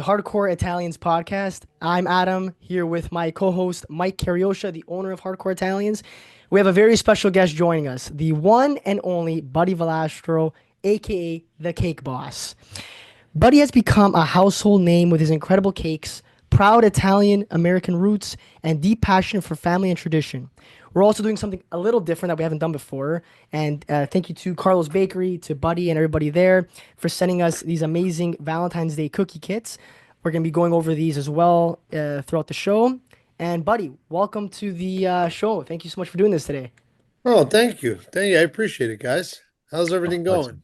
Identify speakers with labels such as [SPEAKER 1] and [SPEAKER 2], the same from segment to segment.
[SPEAKER 1] Hardcore Italians podcast. I'm Adam here with my co-host Mike Cariosha, the owner of Hardcore Italians. We have a very special guest joining us, the one and only Buddy Valastro, aka the Cake Boss. Buddy has become a household name with his incredible cakes, proud Italian American roots, and deep passion for family and tradition. We're also doing something a little different that we haven't done before. And thank you to Carlos Bakery, to Buddy, and everybody there for sending us these amazing Valentine's Day cookie kits. We're going to be going over these as well throughout the show. And Buddy, welcome to the show. Thank you so much for doing this today.
[SPEAKER 2] Oh, thank you. Thank you. I appreciate it, guys. How's
[SPEAKER 3] Of
[SPEAKER 2] everything
[SPEAKER 3] course.
[SPEAKER 2] going?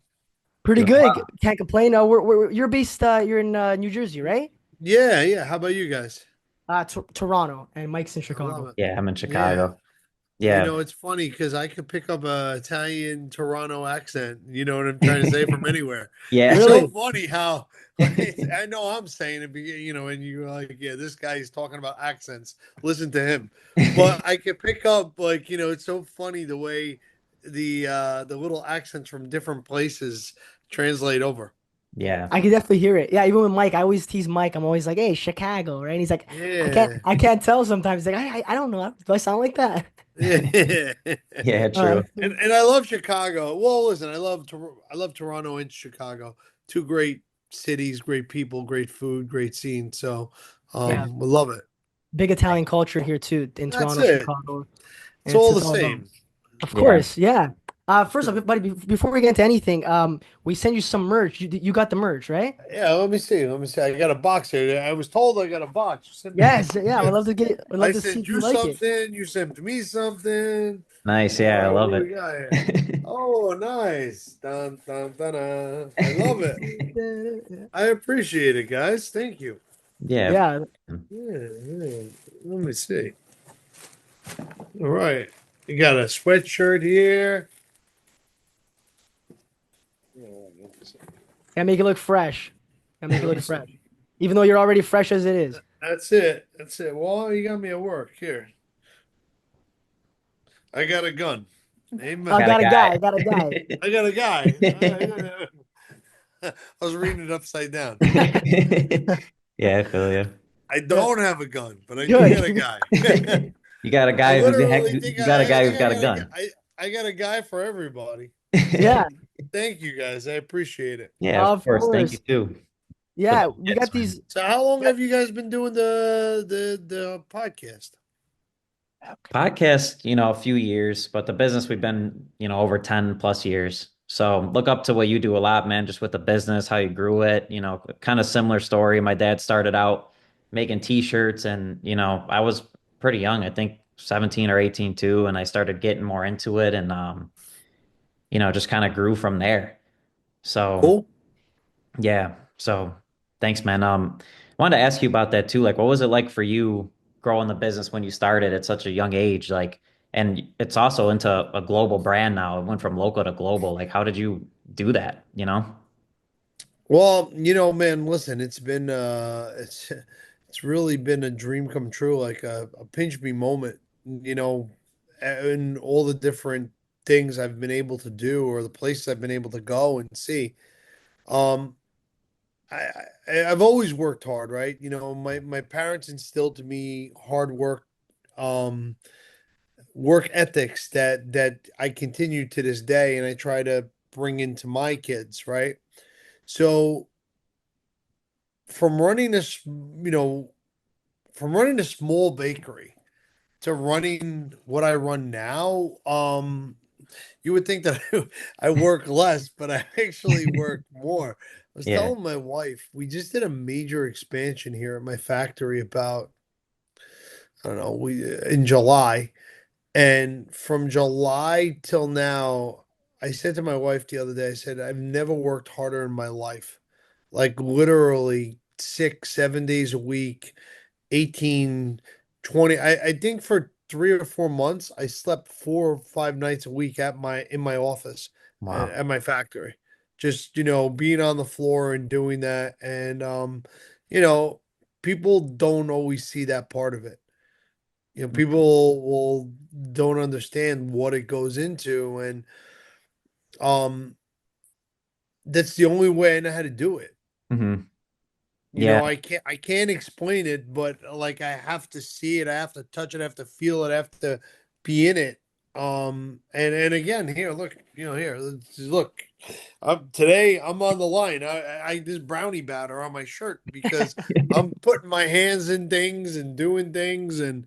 [SPEAKER 1] Pretty
[SPEAKER 3] Doing
[SPEAKER 1] good.
[SPEAKER 3] well.
[SPEAKER 1] Can't complain. You're based, you're in New Jersey, right?
[SPEAKER 2] Yeah, yeah. How about you guys?
[SPEAKER 1] Toronto, and Mike's in
[SPEAKER 2] I love
[SPEAKER 1] Chicago.
[SPEAKER 2] it.
[SPEAKER 3] Yeah, I'm in
[SPEAKER 2] Yeah.
[SPEAKER 3] Chicago. Yeah.
[SPEAKER 2] It's funny because I could pick up a Italian Toronto accent, you know what I'm trying to say, from anywhere.
[SPEAKER 3] Yeah.
[SPEAKER 2] It's so
[SPEAKER 1] Really?
[SPEAKER 2] funny how I know I'm saying it, and you're like, yeah, this guy's talking about accents. Listen to him. But I could pick up it's so funny the way the little accents from different places translate over.
[SPEAKER 3] Yeah.
[SPEAKER 1] I can definitely hear it. Yeah, even with Mike, I always tease Mike. I'm always like, "Hey, Chicago," right? And he's like,
[SPEAKER 2] Yeah.
[SPEAKER 1] I can't tell sometimes." He's like, I don't know. Do I sound like that?"
[SPEAKER 2] Yeah.
[SPEAKER 3] Yeah,
[SPEAKER 1] Uh,
[SPEAKER 3] true.
[SPEAKER 2] And I love Chicago. Well, listen, I love Toronto and Chicago. Two great cities, great people, great food, great scene. So,
[SPEAKER 1] yeah,
[SPEAKER 2] we love it.
[SPEAKER 1] big Italian culture here too in
[SPEAKER 2] That's
[SPEAKER 1] Toronto,
[SPEAKER 2] it.
[SPEAKER 1] Chicago,
[SPEAKER 2] It's
[SPEAKER 1] and
[SPEAKER 2] all the
[SPEAKER 1] it's all about.
[SPEAKER 2] same.
[SPEAKER 1] Of
[SPEAKER 3] Yeah.
[SPEAKER 1] course, yeah. First off, buddy, before we get into anything, we send you some merch. You got the merch, right?
[SPEAKER 2] Yeah, let me see. Let me see. I got a box here. I was told I got a box. You sent me
[SPEAKER 1] Yes,
[SPEAKER 2] some
[SPEAKER 1] yeah. Would love
[SPEAKER 2] gifts.
[SPEAKER 1] to get. Would love
[SPEAKER 2] I
[SPEAKER 1] to see
[SPEAKER 2] sent
[SPEAKER 1] if you
[SPEAKER 2] you
[SPEAKER 1] like it.
[SPEAKER 2] something. You sent me something.
[SPEAKER 3] Nice.
[SPEAKER 2] All
[SPEAKER 3] Yeah, I
[SPEAKER 2] right, what
[SPEAKER 3] love
[SPEAKER 2] do
[SPEAKER 3] it.
[SPEAKER 2] we got here? Oh, nice. Dun, dun, dun, dun. I love it. I appreciate it, guys. Thank you.
[SPEAKER 3] Yeah.
[SPEAKER 1] Yeah,
[SPEAKER 2] Yeah, yeah. Let me see. All right. You got a sweatshirt here.
[SPEAKER 1] gotta make it look fresh. Gotta make it look fresh, even though you're already fresh as it is.
[SPEAKER 2] That's it. That's it. Well, you got me at work. Here. I got a gun.
[SPEAKER 1] I
[SPEAKER 3] Got
[SPEAKER 2] Amen.
[SPEAKER 3] a
[SPEAKER 1] got a
[SPEAKER 3] guy.
[SPEAKER 1] guy. I got a guy.
[SPEAKER 2] I got a guy. I was reading it upside down.
[SPEAKER 3] Yeah, I feel you.
[SPEAKER 2] I
[SPEAKER 1] Yeah,
[SPEAKER 2] don't have a gun, but I do
[SPEAKER 1] good.
[SPEAKER 2] got a guy.
[SPEAKER 3] You got a
[SPEAKER 2] I
[SPEAKER 3] guy who's heck
[SPEAKER 2] literally think
[SPEAKER 3] you got a
[SPEAKER 2] I
[SPEAKER 3] guy
[SPEAKER 2] think
[SPEAKER 3] who's
[SPEAKER 2] I
[SPEAKER 3] got a
[SPEAKER 2] got a
[SPEAKER 3] gun.
[SPEAKER 2] I got a guy for everybody.
[SPEAKER 1] Yeah,
[SPEAKER 2] So thank you guys. I appreciate it.
[SPEAKER 3] Yeah, of
[SPEAKER 1] of
[SPEAKER 3] course. Thank you
[SPEAKER 1] course.
[SPEAKER 3] too for
[SPEAKER 1] Yeah,
[SPEAKER 3] the
[SPEAKER 1] we got
[SPEAKER 3] gifts, man.
[SPEAKER 1] these.
[SPEAKER 2] So how long
[SPEAKER 1] Yeah,
[SPEAKER 2] have you guys been doing the podcast?
[SPEAKER 3] Podcast, a few years, but the business we've been, over 10 plus years. So look up to what you do a lot, man, just with the business, how you grew it, kind of similar story. My dad started out making t-shirts and, I was pretty young, I think 17 or 18 too, and I started getting more into it and just kind of grew from there. So
[SPEAKER 2] Cool.
[SPEAKER 3] yeah. So thanks, man. Wanted to ask you about that too. Like, what was it like for you growing the business when you started at such a young age? Like, and it's also into a global brand now. It went from local to global. Like, how did you do that?
[SPEAKER 2] Well, man, listen, it's really been a dream come true, like a pinch me moment, and all the different things I've been able to do or the places I've been able to go and see. Um, I've always worked hard, right? My parents instilled to me hard work, um, work ethics that I continue to this day, and I try to bring into my kids, right? So from running this, from running a small bakery to running what I run now, you would think that I work less, but I actually work more. I was
[SPEAKER 3] Yeah.
[SPEAKER 2] telling my wife, we just did a major expansion here at my factory about, I don't know, we in July. And from July till now, I said to my wife the other day, I said, I've never worked harder in my life. Like literally 6, 7 days a week, 18, 20. I think for 3 or 4 months, I slept 4 or 5 nights a week in my office
[SPEAKER 3] Wow.
[SPEAKER 2] at my factory. Just, being on the floor and doing that. And you know, people don't always see that part of it. People will don't understand what it goes into, and um that's the only way I know how to do it.
[SPEAKER 3] Hmm. Yeah.
[SPEAKER 2] I can't explain it, but like I have to see it, I have to touch it, I have to feel it, I have to be in it. And again, here, look, here, look. Today I'm on the line. I this brownie batter on my shirt because I'm putting my hands in things and doing things, and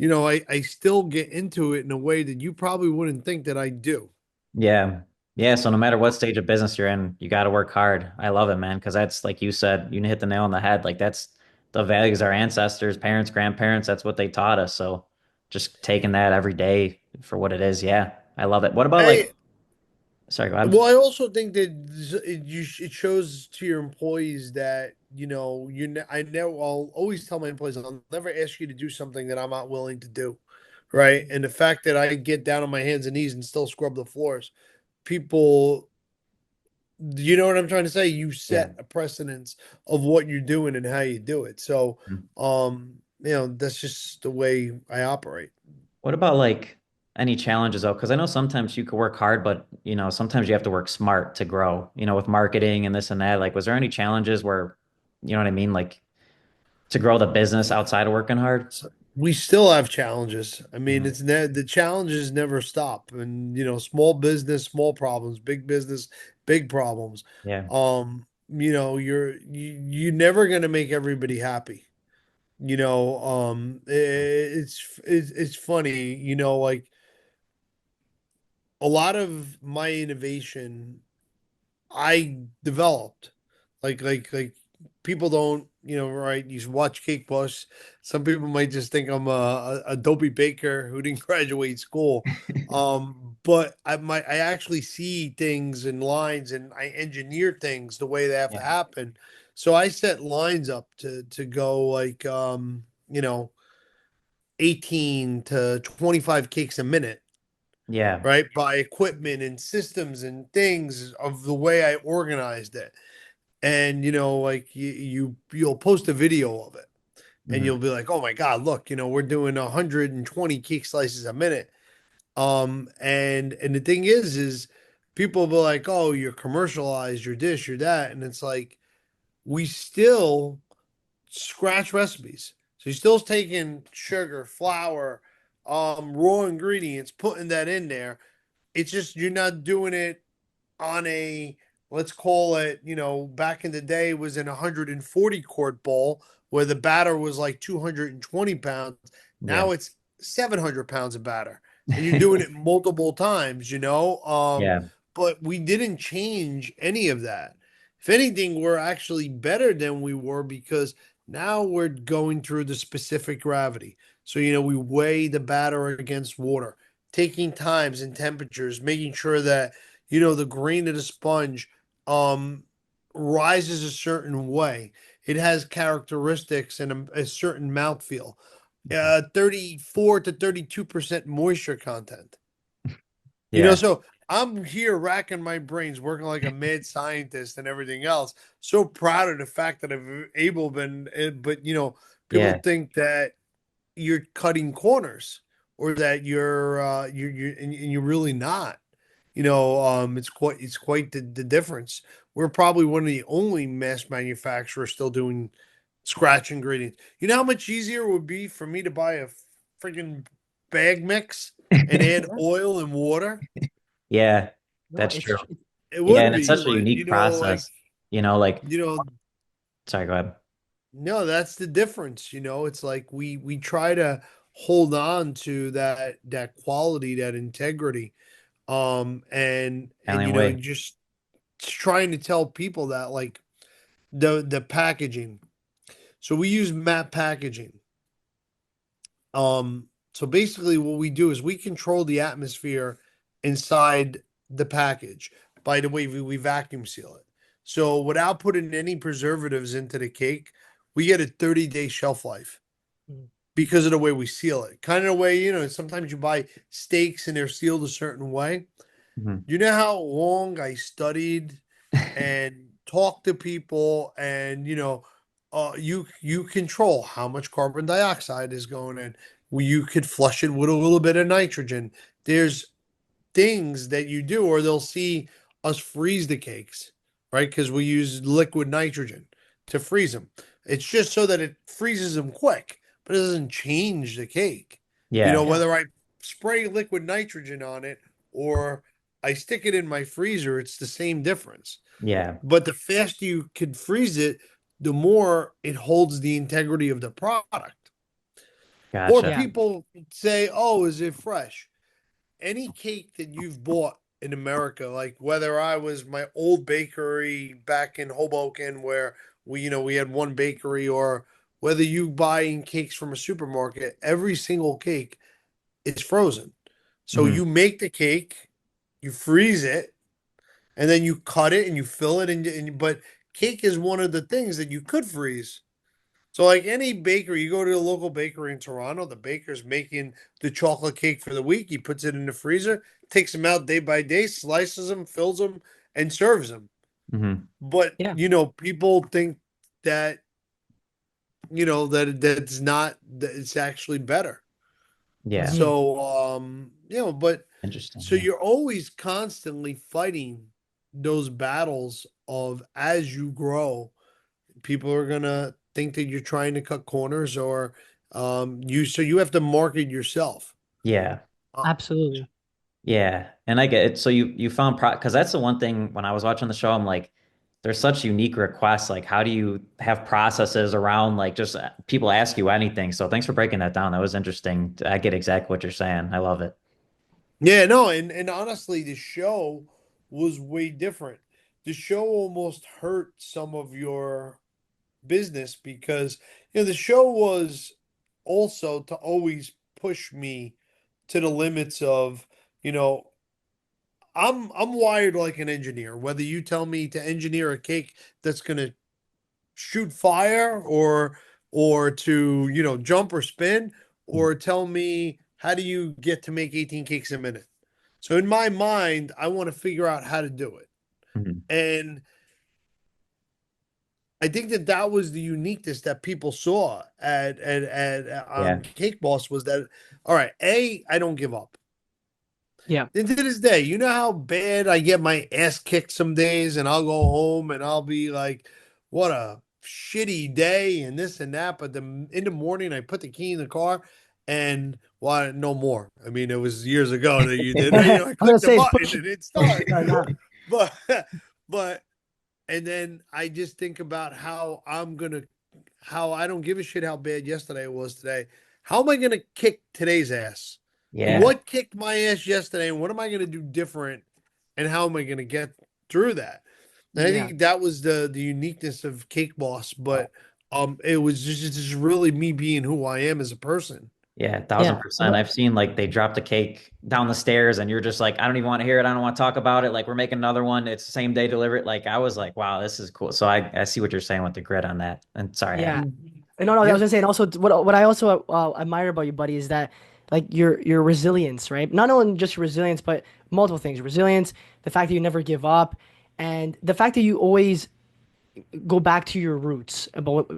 [SPEAKER 2] I still get into it in a way that you probably wouldn't think that I do.
[SPEAKER 3] Yeah. Yeah. So no matter what stage of business you're in, you got to work hard. I love it, man. Cause that's like you said, you hit the nail on the head. Like that's the values our ancestors, parents, grandparents, that's what they taught us. So just taking that every day for what it is. Yeah. I love it. What about like,
[SPEAKER 2] Hey,
[SPEAKER 3] sorry, go ahead.
[SPEAKER 2] well, I also think that it shows to your employees that I never I'll always tell my employees I'll never ask you to do something that I'm not willing to do, right? And the fact that I get down on my hands and knees and still scrub the floors, people, you know what I'm trying to say? You
[SPEAKER 3] Yeah.
[SPEAKER 2] set a precedence of what you're doing and how you do it. So, that's just the way I operate.
[SPEAKER 3] What about like any challenges though? Because I know sometimes you could work hard, but sometimes you have to work smart to grow, with marketing and this and that. Like, was there any challenges where, you know what I mean? Like to grow the business outside of working hard?
[SPEAKER 2] So we still have challenges. I mean,
[SPEAKER 3] Mhm.
[SPEAKER 2] the challenges never stop, and small business, small problems, big business, big problems.
[SPEAKER 3] Yeah.
[SPEAKER 2] You're never gonna make everybody happy. It's funny. Like a lot of my innovation I developed. Like people don't, right? You watch Cake Boss. Some people might just think I'm a dopey baker who didn't graduate school. But I actually see things in lines and I engineer things the way they have to
[SPEAKER 3] Yeah.
[SPEAKER 2] happen. So I set lines up to go like 18 to 25 cakes a minute,
[SPEAKER 3] Yeah.
[SPEAKER 2] right? By equipment and systems and things of the way I organized it. And like you'll post a video of it and
[SPEAKER 3] Hmm.
[SPEAKER 2] you'll be like, oh my God, look, we're doing 120 cake slices a minute. And the thing is people will be like, oh, you're commercialized, you're this, you're that. And it's like we still scratch recipes. So you're still taking sugar, flour, raw ingredients, putting that in there. It's just you're not doing it on a, let's call it, back in the day it was in a 140 quart bowl where the batter was like 220 pounds.
[SPEAKER 3] Yeah.
[SPEAKER 2] Now it's 700 pounds of batter and you're doing it multiple times,
[SPEAKER 3] Yeah.
[SPEAKER 2] but we didn't change any of that. If anything, we're actually better than we were because now we're going through the specific gravity. So, we weigh the batter against water, taking times and temperatures, making sure that the grain of the sponge um rises a certain way. It has characteristics and a certain mouthfeel. 34 to 32% moisture content.
[SPEAKER 3] Yeah.
[SPEAKER 2] So I'm here racking my brains, working like a mad scientist and everything else. So proud of the fact that I've able been, but people
[SPEAKER 3] Yeah.
[SPEAKER 2] think that you're cutting corners or that and you're really not. It's quite the difference. We're probably one of the only mass manufacturers still doing scratch ingredients. You know how much easier it would be for me to buy a freaking bag mix and add
[SPEAKER 1] Yeah.
[SPEAKER 2] oil and water?
[SPEAKER 3] Yeah.
[SPEAKER 1] No,
[SPEAKER 3] That's true.
[SPEAKER 2] It
[SPEAKER 3] Yeah.
[SPEAKER 2] would
[SPEAKER 3] And it's
[SPEAKER 2] be,
[SPEAKER 3] such a
[SPEAKER 2] but
[SPEAKER 3] unique
[SPEAKER 2] like,
[SPEAKER 3] process, like,
[SPEAKER 2] you know,
[SPEAKER 3] sorry, go ahead.
[SPEAKER 2] no, that's the difference. It's like we try to hold on to that quality, that integrity. And
[SPEAKER 3] Italian way.
[SPEAKER 2] just trying to tell people that like the packaging. So we use matte packaging. So basically what we do is we control the atmosphere inside the package. By the way, we vacuum seal it. So without putting any preservatives into the cake, we get a 30-day shelf life
[SPEAKER 1] Mm.
[SPEAKER 2] because of the way we seal it. Kind of the way, sometimes you buy steaks and they're sealed a certain way.
[SPEAKER 3] Mhm.
[SPEAKER 2] You know how long I studied and talked to people and you control how much carbon dioxide is going in. Well, you could flush it with a little bit of nitrogen. There's things that you do, or they'll see us freeze the cakes, right? Because we use liquid nitrogen to freeze them. It's just so that it freezes them quick, but it doesn't change the cake.
[SPEAKER 3] Yeah.
[SPEAKER 1] Yeah.
[SPEAKER 2] Whether I spray liquid nitrogen on it or I stick it in my freezer, it's the same difference.
[SPEAKER 3] Yeah.
[SPEAKER 2] But the faster you can freeze it, the more it holds the integrity of the product. Or
[SPEAKER 3] Gotcha.
[SPEAKER 1] Yeah.
[SPEAKER 2] people say, "Oh, is it fresh?" Any cake that you've bought in America, like whether I was my old bakery back in Hoboken where we had one bakery, or whether you buying cakes from a supermarket, every single cake is frozen. So
[SPEAKER 3] Hmm.
[SPEAKER 2] you make the cake, you freeze it, and then you cut it and you fill it but cake is one of the things that you could freeze. So, like any bakery, you go to a local bakery in Toronto, the baker's making the chocolate cake for the week. He puts it in the freezer, takes them out day by day, slices them, fills them, and serves them.
[SPEAKER 3] Hmm.
[SPEAKER 2] But,
[SPEAKER 1] Yeah.
[SPEAKER 2] people think that, that's not, that it's actually better.
[SPEAKER 3] Yeah.
[SPEAKER 1] Hmm.
[SPEAKER 2] So, but
[SPEAKER 3] Interesting.
[SPEAKER 2] so
[SPEAKER 3] Yeah.
[SPEAKER 2] you're always constantly fighting those battles of as you grow people are gonna think that you're trying to cut corners or you have to market yourself.
[SPEAKER 3] Yeah.
[SPEAKER 2] Uh,
[SPEAKER 1] Absolutely.
[SPEAKER 3] Yeah, and I get it. So you found pro because that's the one thing when I was watching the show, I'm like, there's such unique requests. Like, how do you have processes around like just people ask you anything? So thanks for breaking that down. That was interesting. I get exactly what you're saying. I love it.
[SPEAKER 2] yeah, no, and honestly, the show was way different. The show almost hurt some of your business because the show was also to always push me to the limits of you know I'm wired like an engineer. Whether you tell me to engineer a cake that's going to shoot fire or to jump or spin or tell me how do you get to make 18 cakes a minute. So in my mind I want to figure out how to do it,
[SPEAKER 3] Mhm.
[SPEAKER 2] and I think that that was the uniqueness that people saw at on
[SPEAKER 3] Yeah.
[SPEAKER 2] Cake Boss was that, all right, I don't give up.
[SPEAKER 1] Yeah.
[SPEAKER 2] And to this day, you know how bad I get my ass kicked some days, and I'll go home and I'll be like, what a shitty day, and this and that. But in the morning, I put the key in the car, and well, no more. I mean, it was years ago that you did.
[SPEAKER 1] I
[SPEAKER 2] I
[SPEAKER 1] was gonna
[SPEAKER 2] clicked the
[SPEAKER 1] say it's
[SPEAKER 2] button
[SPEAKER 1] push
[SPEAKER 2] and it
[SPEAKER 1] push
[SPEAKER 2] started.
[SPEAKER 1] start now.
[SPEAKER 2] But, but, and then I just think about how I don't give a shit how bad yesterday was today. How am I gonna kick today's ass?
[SPEAKER 3] Yeah.
[SPEAKER 2] What kicked my ass yesterday, and what am I going to do different, and how am I going to get through that? And I
[SPEAKER 1] Yeah.
[SPEAKER 2] think that was the uniqueness of Cake Boss, but it was just really me being who I am as a person.
[SPEAKER 3] Yeah,
[SPEAKER 1] Yeah.
[SPEAKER 3] 1000%. I've seen like they dropped a cake down the stairs and you're just like, I don't even want to hear it. I don't want to talk about it. Like we're making another one. It's the same day delivery. Like I was like, wow, this is cool. So I see what you're saying with the grid on that. And sorry, I
[SPEAKER 1] Yeah.
[SPEAKER 2] Mm.
[SPEAKER 1] No, I was
[SPEAKER 2] Yep.
[SPEAKER 1] gonna say, and also what I also admire about you, buddy, is that like your resilience, right? Not only just your resilience, but multiple things. Resilience, the fact that you never give up, and the fact that you always go back to your roots about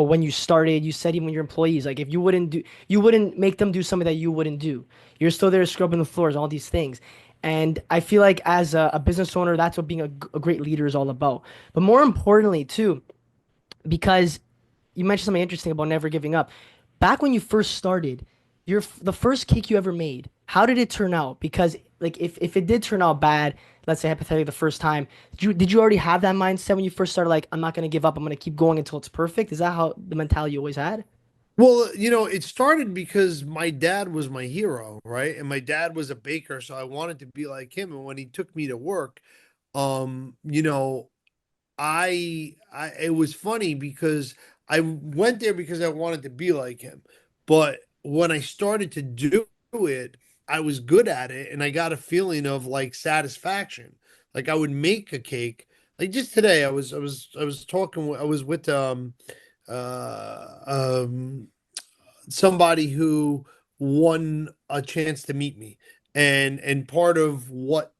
[SPEAKER 1] when you started. You said even your employees, like if you wouldn't make them do something that you wouldn't do. You're still there scrubbing the floors, all these things. And I feel like as a business owner, that's what being a great leader is all about. But more importantly, too, because you mentioned something interesting about never giving up. Back when you first started, the first cake you ever made, how did it turn out? Because like if it did turn out bad, let's say hypothetically the first time, did you already have that mindset when you first started? Like I'm not gonna give up. I'm gonna keep going until it's perfect. Is that how the mentality you always had?
[SPEAKER 2] Well, it started because my dad was my hero, right? And my dad was a baker, so I wanted to be like him. And when he took me to work, um, you know, I it was funny because I went there because I wanted to be like him. But when I started to do it, I was good at it and I got a feeling of like satisfaction. Like I would make a cake. Like just today I was talking I was with uh um somebody who won a chance to meet me. And part of what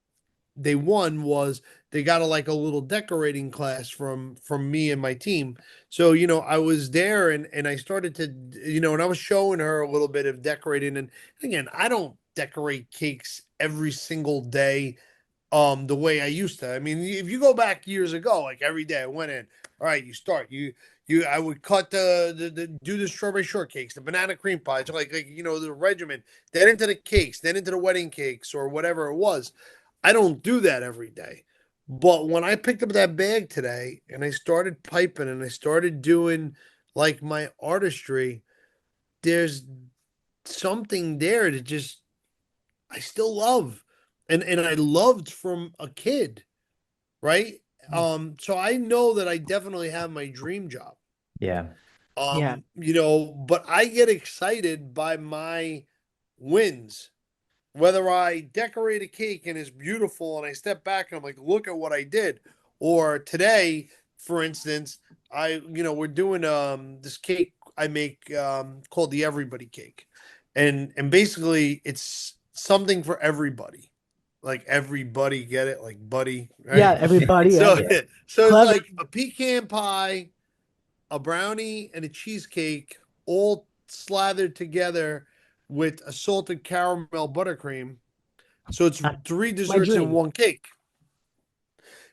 [SPEAKER 2] they won was they got a little decorating class from me and my team. So I was there and I started to and I was showing her a little bit of decorating. And again, I don't decorate cakes every single day the way I used to. I mean, if you go back years ago, like every day I went in, all right, you start, you I would cut the do the strawberry shortcakes, the banana cream pies, like the regimen, then into the cakes, then into the wedding cakes or whatever it was. I don't do that every day. But when I picked up that bag today and I started piping and I started doing like my artistry, there's something there that just I still love. And I loved from a kid, right?
[SPEAKER 1] Mhm.
[SPEAKER 2] So I know that I definitely have my dream job.
[SPEAKER 3] Yeah.
[SPEAKER 1] Yeah.
[SPEAKER 2] But I get excited by my wins. Whether I decorate a cake and it's beautiful and I step back and I'm like, look at what I did. Or today, for instance, we're doing this cake I make called the Everybody Cake. And basically it's something for everybody. Like everybody get it, like buddy,
[SPEAKER 1] Yeah,
[SPEAKER 2] right?
[SPEAKER 1] everybody, yeah.
[SPEAKER 2] So
[SPEAKER 3] Yeah.
[SPEAKER 2] so it's
[SPEAKER 1] Clever.
[SPEAKER 2] like a pecan pie, a brownie, and a cheesecake all slathered together with a salted caramel buttercream, so it's
[SPEAKER 1] That's
[SPEAKER 2] three
[SPEAKER 1] my
[SPEAKER 2] desserts in
[SPEAKER 1] dream.
[SPEAKER 2] one cake.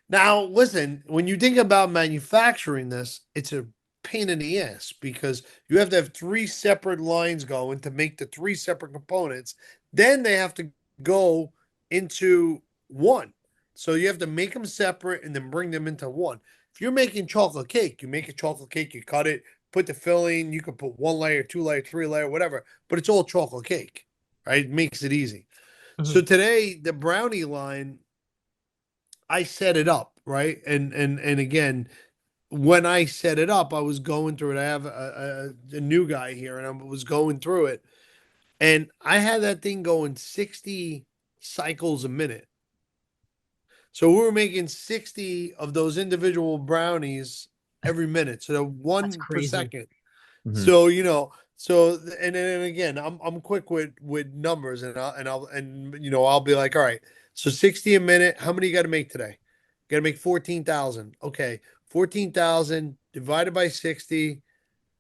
[SPEAKER 2] Now, listen, when you think about manufacturing this, it's a pain in the ass because you have to have three separate lines going to make the three separate components. Then they have to go into one. So you have to make them separate and then bring them into one. If you're making chocolate cake, you make a chocolate cake, you cut it, put the filling, you can put one layer, two layer, three layer, whatever, but it's all chocolate cake, right? It makes it easy. So
[SPEAKER 1] Mhm.
[SPEAKER 2] today, the brownie line, I set it up, right? And again, when I set it up, I was going through it. I have a new guy here, and I was going through it, and I had that thing going 60 cycles a minute. So we were making 60 of those individual brownies every minute, so
[SPEAKER 1] That's
[SPEAKER 2] one per
[SPEAKER 1] crazy.
[SPEAKER 2] second.
[SPEAKER 3] Hmm.
[SPEAKER 2] So and then again, I'm quick with numbers, I'll be like, all right, so 60 a minute. How many you got to make today? Got to make 14,000. Okay, 14,000 divided by 60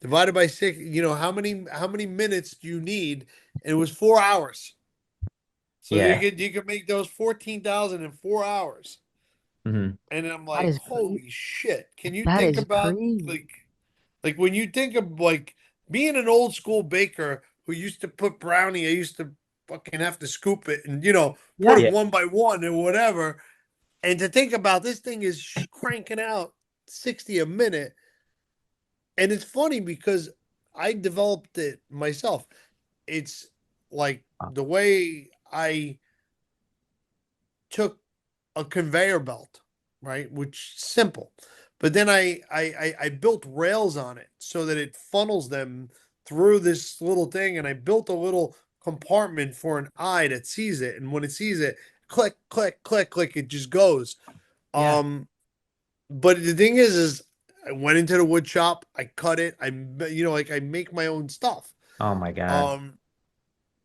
[SPEAKER 2] divided by six. How many minutes do you need? And it was 4 hours. So
[SPEAKER 3] Yeah.
[SPEAKER 2] you could make those 14,000 in 4 hours.
[SPEAKER 3] Hmm.
[SPEAKER 2] And I'm
[SPEAKER 1] That
[SPEAKER 2] like,
[SPEAKER 1] is cra-
[SPEAKER 2] holy shit! Can you
[SPEAKER 1] that
[SPEAKER 2] think
[SPEAKER 1] is
[SPEAKER 2] about
[SPEAKER 1] crazy.
[SPEAKER 2] like when you think of like being an old school baker who used to put brownie, I used to fucking have to scoop it and put
[SPEAKER 1] Yeah.
[SPEAKER 2] them
[SPEAKER 3] Yeah.
[SPEAKER 2] one by one and whatever. And to think about this thing is cranking out 60 a minute. And it's funny because I developed it myself. It's like the way I took a conveyor belt, right? Which simple. But then I built rails on it so that it funnels them through this little thing, and I built a little compartment for an eye that sees it, and when it sees it, click, click, click, click, it just goes.
[SPEAKER 1] Yeah.
[SPEAKER 2] Um, but the thing is I went into the wood shop, I cut it, like I make my own stuff.
[SPEAKER 3] Oh my God.
[SPEAKER 2] Um,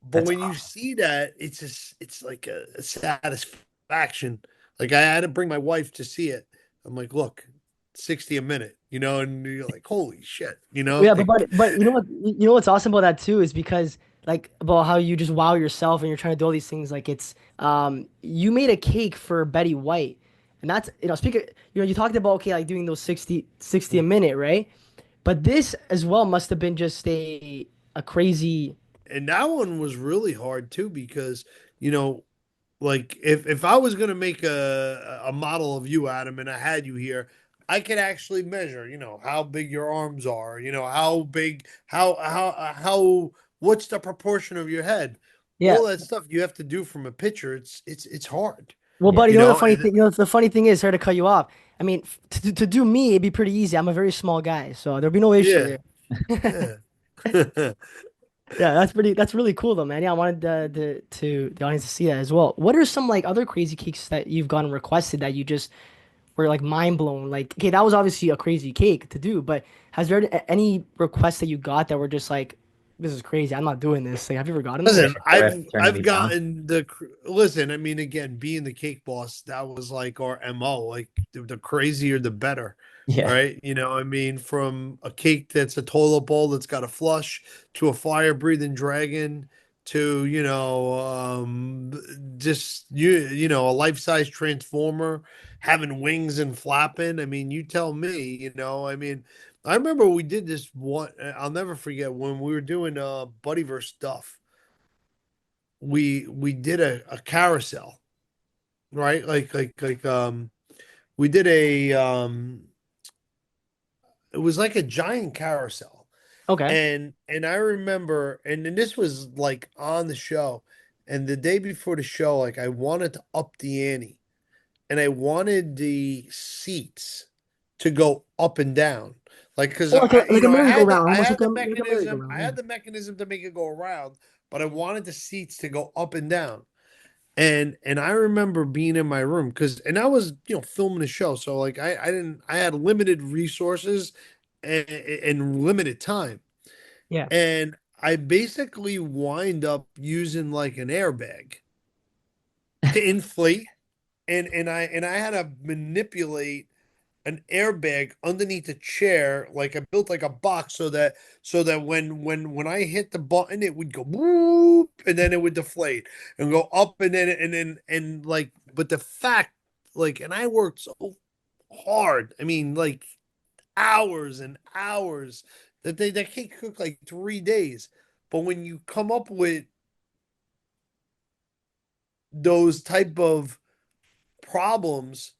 [SPEAKER 2] but
[SPEAKER 3] That's
[SPEAKER 2] when you see that, it's like a satisfaction. Like I had to bring my wife to see it. I'm like, look, 60 a minute, and you're like, holy shit,
[SPEAKER 1] Yeah, but
[SPEAKER 2] like
[SPEAKER 1] but you know what's awesome about that too is because like about how you just wow yourself and you're trying to do all these things like it's you made a cake for Betty White and that's speaking you talked about okay like doing those 60 a minute, right? But this as well must have been just a crazy.
[SPEAKER 2] and that one was really hard too because, you know, like if I was gonna make a model of you, Adam, and I had you here, I could actually measure, how big your arms are, how big, how what's the proportion of your head,
[SPEAKER 1] Yeah.
[SPEAKER 2] all that stuff you have to do from a picture. It's hard,
[SPEAKER 1] Well,
[SPEAKER 3] yeah.
[SPEAKER 1] buddy,
[SPEAKER 2] you
[SPEAKER 1] you know the
[SPEAKER 2] know.
[SPEAKER 1] funny
[SPEAKER 2] And
[SPEAKER 1] thing, the funny thing is, sorry to cut you off. I mean, to do me, it'd be pretty easy. I'm a very small guy, so there'll be no issue
[SPEAKER 2] yeah,
[SPEAKER 1] there.
[SPEAKER 2] yeah.
[SPEAKER 1] Yeah, that's really cool though, man. Yeah, I wanted the audience to see that as well. What are some like other crazy cakes that you've gotten requested that you just were like mind blown? Like, okay, that was obviously a crazy cake to do, but has there any requests that you got that were just like, this is crazy. I'm not doing this. Like, have you ever gotten
[SPEAKER 3] Yeah.
[SPEAKER 1] those?
[SPEAKER 2] Listen,
[SPEAKER 3] Regret turning
[SPEAKER 2] I've
[SPEAKER 3] me down.
[SPEAKER 2] gotten listen. I mean, again, being the cake boss, that was like our MO. Like the crazier, the better,
[SPEAKER 3] Yeah.
[SPEAKER 2] right? I mean, from a cake that's a toilet bowl that's got a flush to a fire breathing dragon to, just a life-size transformer having wings and flapping. I mean, you tell me, I mean, I remember we did this one, I'll never forget when we were doing Buddyverse stuff. We did a carousel, right? We did a it was like a giant carousel.
[SPEAKER 1] Okay.
[SPEAKER 2] And I remember, and then this was like on the show, and the day before the show, like I wanted to up the ante, and I wanted the seats to go up and down, like because
[SPEAKER 1] Oh, like a merry-go-round,
[SPEAKER 2] I
[SPEAKER 1] almost
[SPEAKER 2] had
[SPEAKER 1] like a
[SPEAKER 2] I
[SPEAKER 1] merry-go-round. Yeah.
[SPEAKER 2] had the mechanism to make it go around, but I wanted the seats to go up and down. And I remember being in my room because and I was filming a show, so like I had limited resources and limited time,
[SPEAKER 1] Yeah.
[SPEAKER 2] and I basically wind up using like an airbag to inflate, and I had to manipulate an airbag underneath a chair, like I built like a box so that when I hit the button, it would go whoop, and then it would deflate and go up, and like, but the fact, like, and I worked so hard. I mean, like hours and hours that cake cooked like 3 days. But when you come up with those type of problems,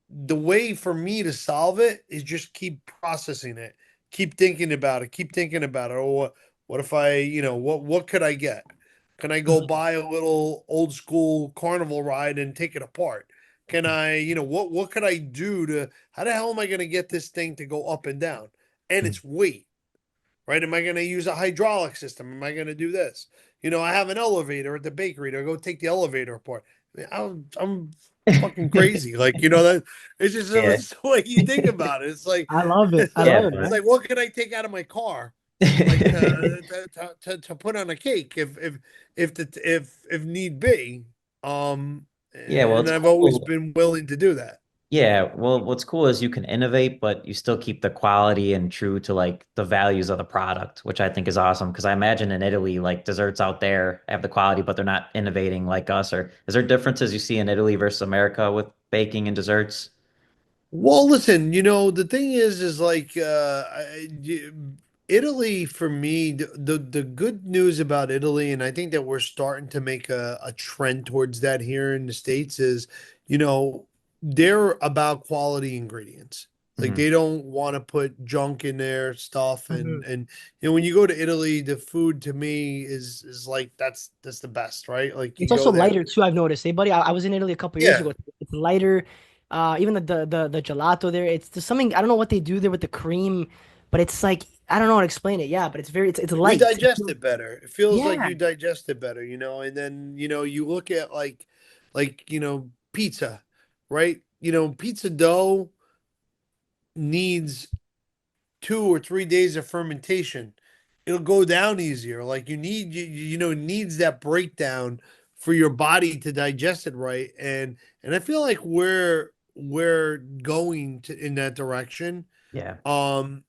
[SPEAKER 2] the way for me to solve it is just keep processing it, keep thinking about it, keep thinking about it. Or what if I, what could I get? Can I go
[SPEAKER 1] Mhm.
[SPEAKER 2] buy a little old school carnival ride and take it apart? Can I, what could I do to how the hell am I going to get this thing to go up and down? And
[SPEAKER 3] Mhm.
[SPEAKER 2] its weight, right? Am I going to use a hydraulic system? Am I going to do this? I have an elevator at the bakery to go take the elevator apart. I mean, I'm fucking crazy. Like, that it's just
[SPEAKER 3] Yeah.
[SPEAKER 2] it's the way you think about it. It's like
[SPEAKER 1] I love it. I
[SPEAKER 3] Yeah,
[SPEAKER 1] love it,
[SPEAKER 2] it's
[SPEAKER 3] but
[SPEAKER 2] like what can I take out of my car like to put on a cake if need be. Um
[SPEAKER 3] yeah, well,
[SPEAKER 2] and
[SPEAKER 3] it's
[SPEAKER 2] I've always
[SPEAKER 3] cool.
[SPEAKER 2] been willing to do that.
[SPEAKER 3] Yeah, well, what's cool is you can innovate, but you still keep the quality and true to like the values of the product, which I think is awesome. Because I imagine in Italy, like desserts out there have the quality, but they're not innovating like us. Or is there differences you see in Italy versus America with baking and desserts?
[SPEAKER 2] Well, listen, the thing is like Italy for me, the good news about Italy, and I think that we're starting to make a trend towards that here in the States is, you know, they're about quality ingredients. Like
[SPEAKER 3] Hmm.
[SPEAKER 2] they don't want to put junk in their stuff, and
[SPEAKER 1] Mhm.
[SPEAKER 2] and when you go to Italy, the food to me is like that's the best, right? Like you
[SPEAKER 1] It's
[SPEAKER 2] go
[SPEAKER 1] also
[SPEAKER 2] there.
[SPEAKER 1] lighter too, I've noticed. Hey, buddy, I was in Italy a couple years
[SPEAKER 2] Yeah.
[SPEAKER 1] ago. It's lighter. Even the gelato there, it's just something I don't know what they do there with the cream, but it's like I don't know how to explain it. Yeah, but it's
[SPEAKER 2] You
[SPEAKER 1] light.
[SPEAKER 2] digest it better. It feels like
[SPEAKER 1] Yeah,
[SPEAKER 2] you digest it better, and then, you look at pizza, right? Pizza dough needs 2 or 3 days of fermentation. It'll go down easier. Like it needs that breakdown for your body to digest it right. And I feel like we're going to in that direction.
[SPEAKER 3] Yeah,
[SPEAKER 2] To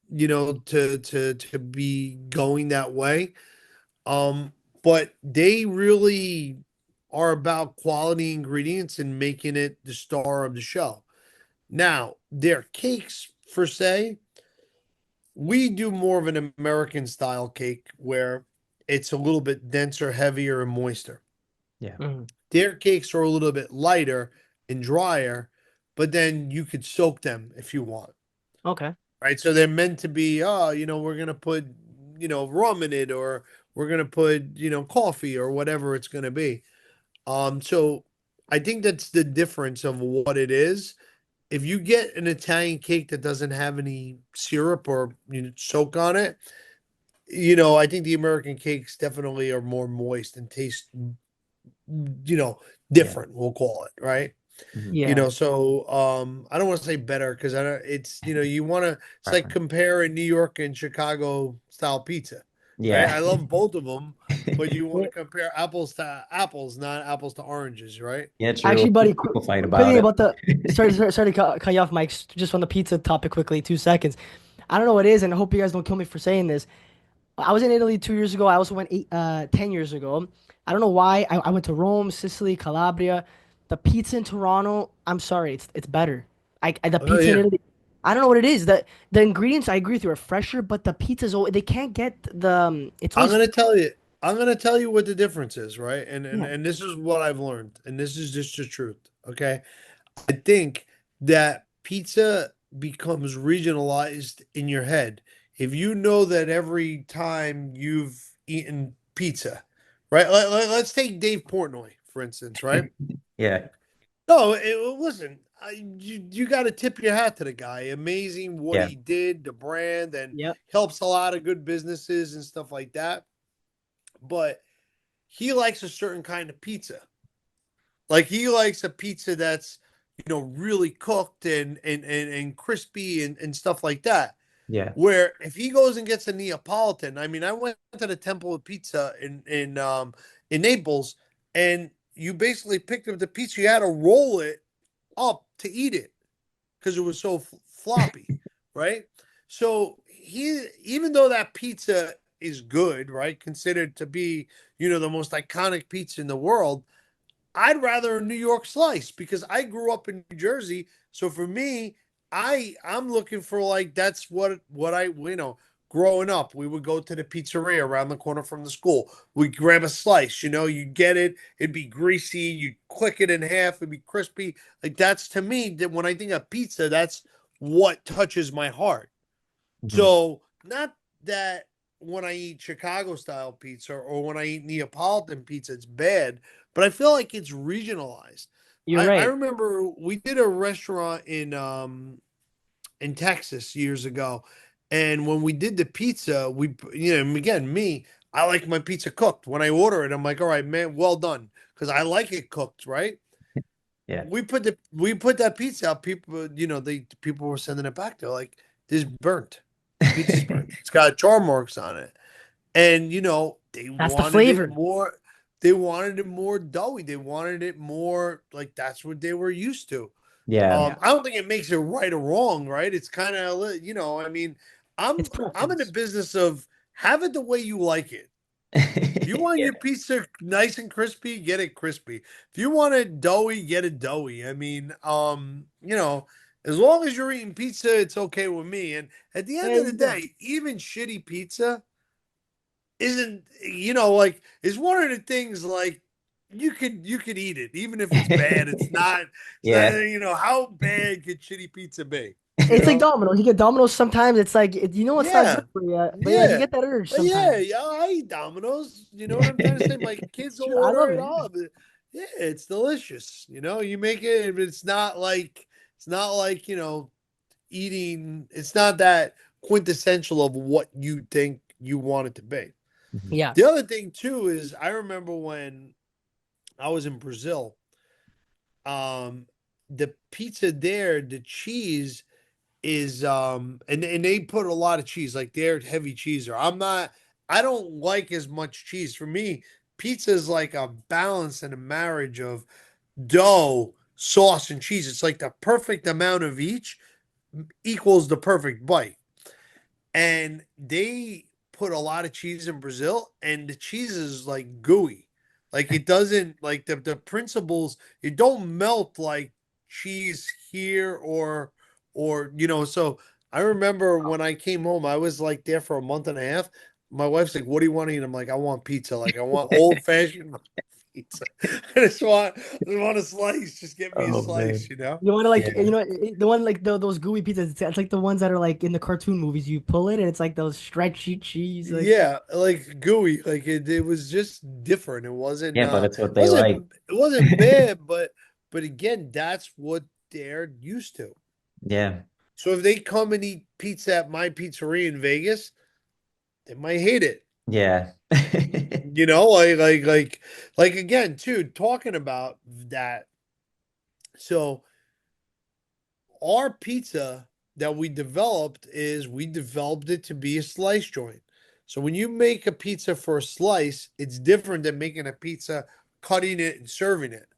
[SPEAKER 2] be going that way. Um, but they really are about quality ingredients and making it the star of the show. Now, their cakes, per se, we do more of an American style cake where it's a little bit denser, heavier, and moister.
[SPEAKER 3] yeah,
[SPEAKER 1] mhm.
[SPEAKER 2] Their cakes are a little bit lighter and drier, but then you could soak them if you want.
[SPEAKER 1] Okay.
[SPEAKER 2] Right? So they're meant to be, we're gonna put, rum in it, or we're gonna put, coffee or whatever it's gonna be. So I think that's the difference of what it is. If you get an Italian cake that doesn't have any syrup or soak on it, I think the American cakes definitely are more moist and taste, you know,
[SPEAKER 3] yeah.
[SPEAKER 2] different, we'll call it, right?
[SPEAKER 3] Hmm.
[SPEAKER 1] Yeah.
[SPEAKER 2] So I don't want to say better because I don't it's you want to it's like
[SPEAKER 3] Preference.
[SPEAKER 2] comparing New York and Chicago style pizza, right?
[SPEAKER 3] Yeah.
[SPEAKER 2] I love both of them, but you want
[SPEAKER 1] Yeah.
[SPEAKER 2] to compare apples to apples, not apples to oranges, right?
[SPEAKER 3] Yeah, true.
[SPEAKER 1] Actually, buddy,
[SPEAKER 3] People fight
[SPEAKER 1] quick
[SPEAKER 3] about
[SPEAKER 1] thing
[SPEAKER 3] it.
[SPEAKER 1] about the sorry to cut you off, Mike. Just on the pizza topic quickly, 2 seconds. I don't know what it is, and I hope you guys don't kill me for saying this. I was in Italy 2 years ago. I also went 10 years ago. I don't know why. I went to Rome, Sicily, Calabria. The pizza in Toronto, I'm sorry, it's better. The
[SPEAKER 2] Oh
[SPEAKER 1] pizza in
[SPEAKER 2] yeah.
[SPEAKER 1] Italy, I don't know what it is. The ingredients, I agree with you, are fresher, but the pizza's they can't get it's
[SPEAKER 2] I'm
[SPEAKER 1] always
[SPEAKER 2] gonna tell you. I'm gonna tell you what the difference is, right? And
[SPEAKER 1] yeah.
[SPEAKER 2] and this is what I've learned, and this is just the truth. Okay. I think that pizza becomes regionalized in your head. If you know that every time you've eaten pizza, right? Let's take Dave Portnoy, for instance, right?
[SPEAKER 3] Yeah.
[SPEAKER 2] No, listen, you got to tip your hat to the guy. Amazing what
[SPEAKER 3] Yeah.
[SPEAKER 2] he did, the brand, and
[SPEAKER 1] Yep.
[SPEAKER 2] helps a lot of good businesses and stuff like that. But he likes a certain kind of pizza. Like he likes a pizza that's really cooked and crispy and stuff like that.
[SPEAKER 3] Yeah.
[SPEAKER 2] Where if he goes and gets a Neapolitan, I mean, I went to the Temple of Pizza in Naples, and you basically picked up the pizza. You had to roll it up to eat it because it was so floppy, right? So he, even though that pizza is good, right, considered to be the most iconic pizza in the world, I'd rather a New York slice because I grew up in New Jersey. So for me, I'm looking for like that's what I growing up, we would go to the pizzeria around the corner from the school. We'd grab a slice, you get it, it'd be greasy, you click it in half, it'd be crispy. Like that's to me that when I think of pizza, that's what touches my heart.
[SPEAKER 3] Mhm.
[SPEAKER 2] So not that when I eat Chicago style pizza or when I eat Neapolitan pizza, it's bad, but I feel like it's regionalized.
[SPEAKER 1] You're
[SPEAKER 2] I
[SPEAKER 1] right.
[SPEAKER 2] remember we did a restaurant in Texas years ago, and when we did the pizza, and again me, I like my pizza cooked. When I order it, I'm like, all right, man, well done, because I like it cooked, right?
[SPEAKER 3] Yeah.
[SPEAKER 2] We put that pizza out. People were sending it back. They're like, "This is burnt. The pizza's burnt. It's got char marks on it." And they
[SPEAKER 1] That's the
[SPEAKER 2] wanted it
[SPEAKER 1] flavor.
[SPEAKER 2] more. They wanted it more doughy. They wanted it more like that's what they were used to.
[SPEAKER 3] Yeah.
[SPEAKER 1] Yeah.
[SPEAKER 2] I don't think it makes it right or wrong, right? It's kind of I mean,
[SPEAKER 1] It's
[SPEAKER 2] I'm in the
[SPEAKER 1] preference.
[SPEAKER 2] business of have it the way you like it. If you want
[SPEAKER 3] Yeah.
[SPEAKER 2] your pizza nice and crispy, get it crispy. If you want it doughy, get it doughy. I mean, as long as you're eating pizza, it's okay with me. And at the end
[SPEAKER 1] There
[SPEAKER 2] of the
[SPEAKER 1] you go.
[SPEAKER 2] day, even shitty pizza isn't, like it's one of the things like you could eat it, even if it's bad. It's not,
[SPEAKER 3] Yeah.
[SPEAKER 2] how bad could shitty pizza be? You
[SPEAKER 1] It's like
[SPEAKER 2] know?
[SPEAKER 1] Domino's. You get Domino's sometimes. It's like it's not good
[SPEAKER 2] Yeah.
[SPEAKER 1] for you, but like you
[SPEAKER 2] Yeah.
[SPEAKER 1] get that urge
[SPEAKER 2] Yeah,
[SPEAKER 1] sometimes.
[SPEAKER 2] yeah, I eat Domino's. You know what I'm trying to say? My kids will
[SPEAKER 1] Sure, I
[SPEAKER 2] order
[SPEAKER 1] love
[SPEAKER 2] it
[SPEAKER 1] it.
[SPEAKER 2] all. But yeah, it's delicious. You make it, but it's not like eating. It's not that quintessential of what you think you want it to be.
[SPEAKER 3] Mhm.
[SPEAKER 1] Yeah.
[SPEAKER 2] The other thing too is I remember when I was in Brazil, um, the pizza there, the cheese is and they put a lot of cheese, like they're heavy cheeser. I don't like as much cheese. For me, pizza is like a balance and a marriage of dough, sauce, and cheese. It's like the perfect amount of each equals the perfect bite. And they put a lot of cheese in Brazil, and the cheese is like gooey. Like it doesn't like the principles, it don't melt like cheese here so I remember when I came home, I was like there for a month and a half. My wife's like, "What do you want to eat?" I'm like, "I want pizza. Like I want old fashioned pizza. I just want a slice. Just get me a
[SPEAKER 3] Oh
[SPEAKER 2] slice,
[SPEAKER 3] man.
[SPEAKER 2] you know?"
[SPEAKER 1] You want to like
[SPEAKER 3] Yeah.
[SPEAKER 1] the one like those gooey pizzas. It's like the ones that are like in the cartoon movies. You pull it and it's like those stretchy cheese. Like
[SPEAKER 2] Yeah, like gooey, like it was just different. It wasn't
[SPEAKER 3] Yeah, but it's what they like.
[SPEAKER 2] wasn't it wasn't bad, but again, that's what they're used to.
[SPEAKER 3] Yeah.
[SPEAKER 2] So if they come and eat pizza at my pizzeria in Vegas, they might hate it.
[SPEAKER 3] Yeah.
[SPEAKER 2] Like again, too, talking about that. So our pizza that we developed it to be a slice joint. So when you make a pizza for a slice, it's different than making a pizza, cutting it and serving it.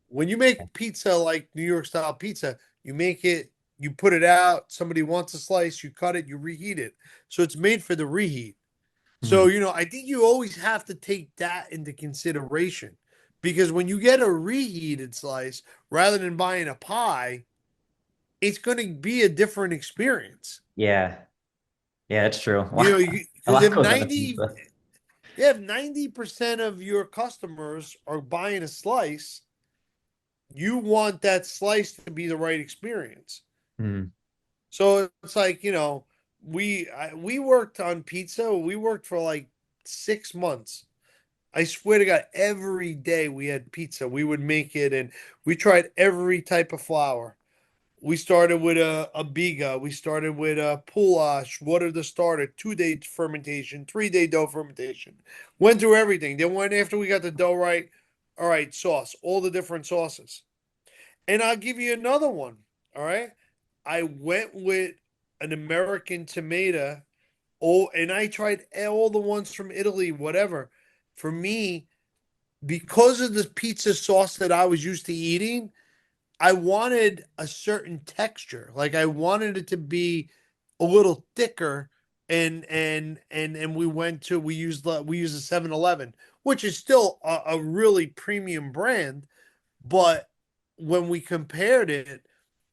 [SPEAKER 2] When you make pizza like New York style pizza, you put it out, somebody wants a slice, you cut it, you reheat it. So it's made for the reheat. So, I think you always have to take that into consideration because when you get a reheated slice rather than buying a pie, it's going to be a different experience.
[SPEAKER 3] Yeah. Yeah, it's true.
[SPEAKER 2] You know,
[SPEAKER 3] A
[SPEAKER 2] because
[SPEAKER 3] lot goes into pizza.
[SPEAKER 2] if 90% of your customers are buying a slice, you want that slice to be the right experience.
[SPEAKER 3] Mm.
[SPEAKER 2] So it's like, we worked on pizza. We worked for like 6 months. I swear to God, every day we had pizza. We would make it, and we tried every type of flour. We started with a biga. We started with a poulash. What are the starter? 2 day fermentation, 3 day dough fermentation. Went through everything. Then went after we got the dough right. All right, sauce, all the different sauces. And I'll give you another one. All right. I went with an American tomato. Oh, and I tried all the ones from Italy, whatever. For me, because of the pizza sauce that I was used to eating, I wanted a certain texture. Like I wanted it to be a little thicker. And we used a 7-Eleven, which is still a really premium brand, but when we compared it,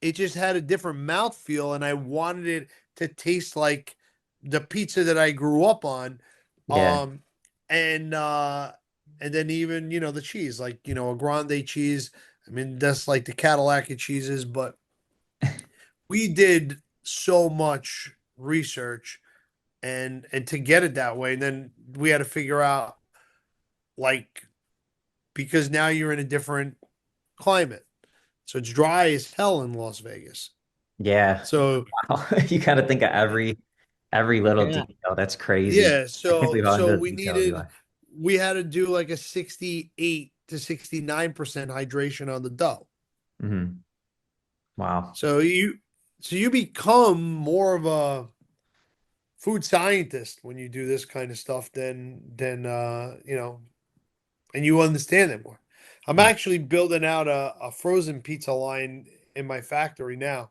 [SPEAKER 2] it just had a different mouthfeel, and I wanted it to taste like the pizza that I grew up on.
[SPEAKER 3] Yeah.
[SPEAKER 2] Um, and then even the cheese, like a grande cheese. I mean, that's like the Cadillac of cheeses, but we did so much research and to get it that way. And then we had to figure out like because now you're in a different climate. So it's dry as hell in Las Vegas.
[SPEAKER 3] Yeah.
[SPEAKER 2] So
[SPEAKER 3] You gotta think of every little
[SPEAKER 1] Yeah.
[SPEAKER 3] detail. That's crazy.
[SPEAKER 2] yeah,
[SPEAKER 3] I can't
[SPEAKER 2] so
[SPEAKER 3] believe how
[SPEAKER 2] so
[SPEAKER 3] into the
[SPEAKER 2] we
[SPEAKER 3] details you
[SPEAKER 2] needed
[SPEAKER 3] are.
[SPEAKER 2] we had to do like a 68 to 69% hydration on the dough.
[SPEAKER 3] Hmm. Wow.
[SPEAKER 2] So you become more of a food scientist when you do this kind of stuff than and you understand it more. I'm actually building out a frozen pizza line in my factory now.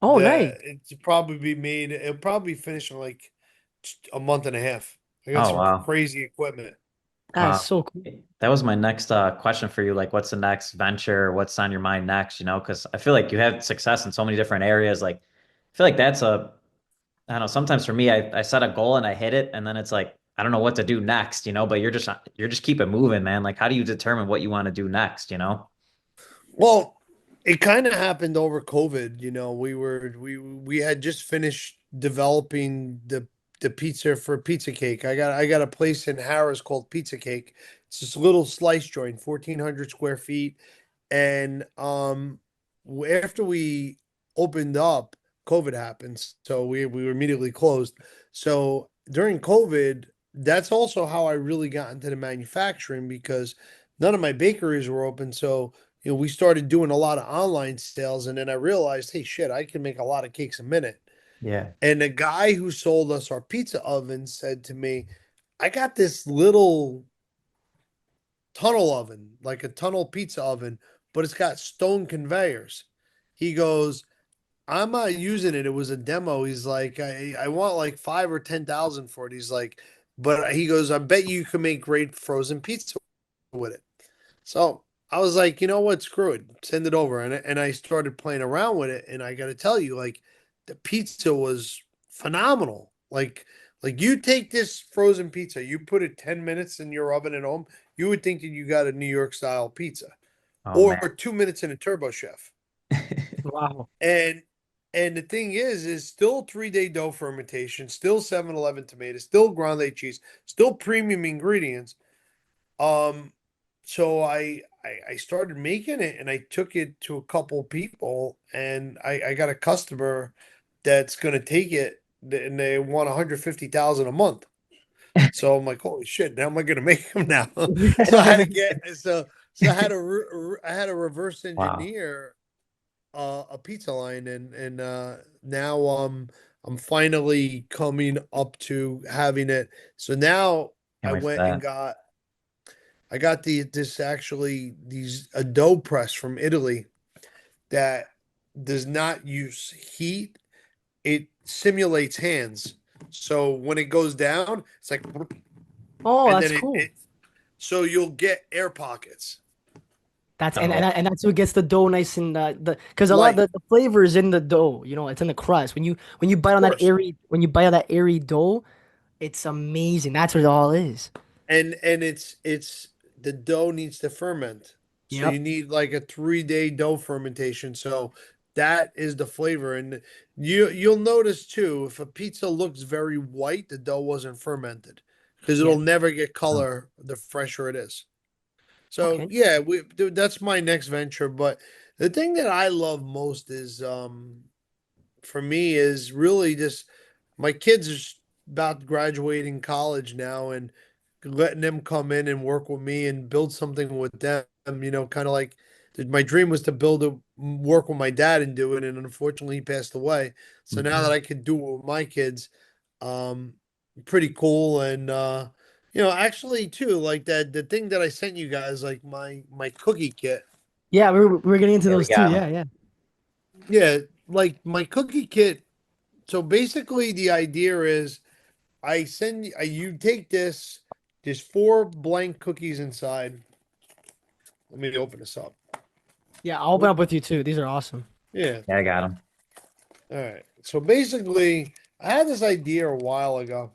[SPEAKER 1] Oh, nice.
[SPEAKER 2] It's probably be made. It'll probably finish in like a month and a half. I got
[SPEAKER 3] Oh
[SPEAKER 2] some
[SPEAKER 3] wow.
[SPEAKER 2] crazy equipment.
[SPEAKER 1] That is
[SPEAKER 3] Wow.
[SPEAKER 1] so cool.
[SPEAKER 3] That was my next question for you. Like, what's the next venture? What's on your mind next? Because I feel like you had success in so many different areas. Like, I feel like I don't know, sometimes for me, I set a goal and I hit it, and then it's like, I don't know what to do next, but you're just keep it moving, man. Like, how do you determine what you want to do next?
[SPEAKER 2] Well, it kind of happened over COVID. We had just finished developing the pizza for Pizza Cake. I got a place in Harris called Pizza Cake. It's this little slice joint, 1,400 square feet. And after we opened up, COVID happened, so we were immediately closed. So during COVID, that's also how I really got into the manufacturing because none of my bakeries were open. So we started doing a lot of online sales, and then I realized, hey, shit, I can make a lot of cakes a minute.
[SPEAKER 3] Yeah.
[SPEAKER 2] And the guy who sold us our pizza oven said to me, I got this little tunnel oven, like a tunnel pizza oven, but it's got stone conveyors. He goes, I'm not using it. It was a demo. He's like, I want like 5 or 10,000 for it. He's like, but he goes, I bet you can make great frozen pizza with it. So I was like, you know what? Screw it. Send it over. And I started playing around with it. And I got to tell you, like, the pizza was phenomenal. Like you take this frozen pizza, you put it 10 minutes in your oven at home, you would think that you got a New York style pizza
[SPEAKER 3] Oh
[SPEAKER 2] or
[SPEAKER 3] man.
[SPEAKER 2] 2 minutes in a turbo chef.
[SPEAKER 1] Wow.
[SPEAKER 2] And and the thing is still 3 day dough fermentation, still 7-Eleven tomatoes, still grande cheese, still premium ingredients. Um, so I started making it and I took it to a couple people and I got a customer that's gonna take it and they want 150,000 a month. So I'm like, holy shit, now am I gonna make them now? So I had to get so I had to reverse
[SPEAKER 3] Wow.
[SPEAKER 2] engineer a pizza line and now I'm finally coming up to having it. So now
[SPEAKER 3] Can't
[SPEAKER 2] I
[SPEAKER 3] wait for
[SPEAKER 2] went and
[SPEAKER 3] that.
[SPEAKER 2] I got these a dough press from Italy that does not use heat. It simulates hands. So when it goes down, it's like,
[SPEAKER 1] Oh,
[SPEAKER 2] and
[SPEAKER 1] that's
[SPEAKER 2] then
[SPEAKER 1] cool.
[SPEAKER 2] so you'll get air pockets.
[SPEAKER 1] That's
[SPEAKER 3] Oh,
[SPEAKER 1] and that's what gets the dough nice and the because a lot of
[SPEAKER 2] Light,
[SPEAKER 1] the flavor is in the dough. You know, it's in the crust. When you bite
[SPEAKER 2] of
[SPEAKER 1] on that
[SPEAKER 2] course.
[SPEAKER 1] airy dough, it's amazing. That's what it all is.
[SPEAKER 2] And it's the dough needs to ferment. So you
[SPEAKER 1] Yep.
[SPEAKER 2] need like a 3-day dough fermentation. So that is the flavor. And you'll notice too, if a pizza looks very white, the dough wasn't fermented because
[SPEAKER 1] Yeah.
[SPEAKER 2] it'll never get
[SPEAKER 3] oh,
[SPEAKER 2] color the fresher it is. So
[SPEAKER 1] Okay.
[SPEAKER 2] yeah, dude, that's my next venture. But the thing that I love most is for me is really just my kids are about graduating college now and letting them come in and work with me and build something with them. Kind of like my dream was to build a work with my dad and do it, and unfortunately he passed away. So now that
[SPEAKER 3] mhm.
[SPEAKER 2] I can do it with my kids, um, pretty cool. And actually too, like that the thing that I sent you guys, like my cookie kit.
[SPEAKER 1] Yeah, we're getting into
[SPEAKER 3] There we
[SPEAKER 1] those too.
[SPEAKER 3] go.
[SPEAKER 1] Yeah, yeah.
[SPEAKER 2] Yeah, like my cookie kit. So basically, the idea is I send you, you take this, there's 4 blank cookies inside. Let me open this up.
[SPEAKER 1] Yeah, I'll open
[SPEAKER 2] What?
[SPEAKER 1] up with you too. These are awesome.
[SPEAKER 2] Yeah.
[SPEAKER 3] Yeah, I got him.
[SPEAKER 2] All right. So basically, I had this idea a while ago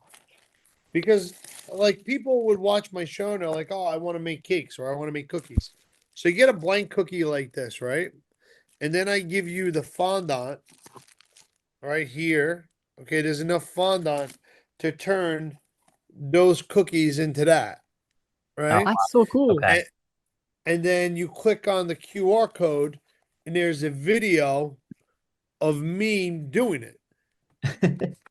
[SPEAKER 2] because like people would watch my show and they're like, oh, I want to make cakes or I want to make cookies. So you get a blank cookie like this, right? And then I give you the fondant right here. Okay, there's enough fondant to turn those cookies into that,
[SPEAKER 3] Oh,
[SPEAKER 2] right?
[SPEAKER 1] That's so cool.
[SPEAKER 3] okay.
[SPEAKER 2] And then you click on the QR code, and there's a video of me doing it.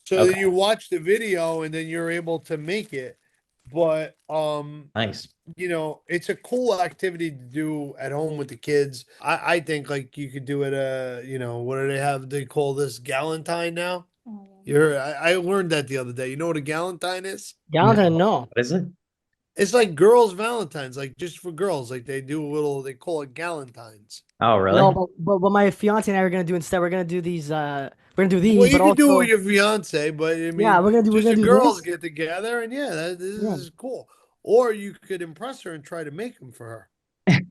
[SPEAKER 2] So
[SPEAKER 3] Okay,
[SPEAKER 2] then you watch the video, and then you're able to make it. But
[SPEAKER 3] nice.
[SPEAKER 2] it's a cool activity to do at home with the kids. I think like you could do it. What do they have? They call this Galentine now. I learned that the other day. You know what a Galentine is?
[SPEAKER 1] Galentine,
[SPEAKER 3] No.
[SPEAKER 1] no.
[SPEAKER 3] What is it?
[SPEAKER 2] It's like girls' Valentines, like just for girls. Like they do a little. They call it Galentines.
[SPEAKER 3] Oh,
[SPEAKER 1] No,
[SPEAKER 3] really?
[SPEAKER 1] but what my fiance and I are gonna do instead, we're gonna do
[SPEAKER 2] Well,
[SPEAKER 1] these,
[SPEAKER 2] you
[SPEAKER 1] but
[SPEAKER 2] could do it with
[SPEAKER 1] also
[SPEAKER 2] your fiance, but I
[SPEAKER 1] yeah,
[SPEAKER 2] mean,
[SPEAKER 1] we're
[SPEAKER 2] just
[SPEAKER 1] gonna
[SPEAKER 2] the
[SPEAKER 1] do
[SPEAKER 2] girls
[SPEAKER 1] this.
[SPEAKER 2] get together, and yeah, this
[SPEAKER 1] Yeah.
[SPEAKER 2] is cool. Or you could impress her and try to make them for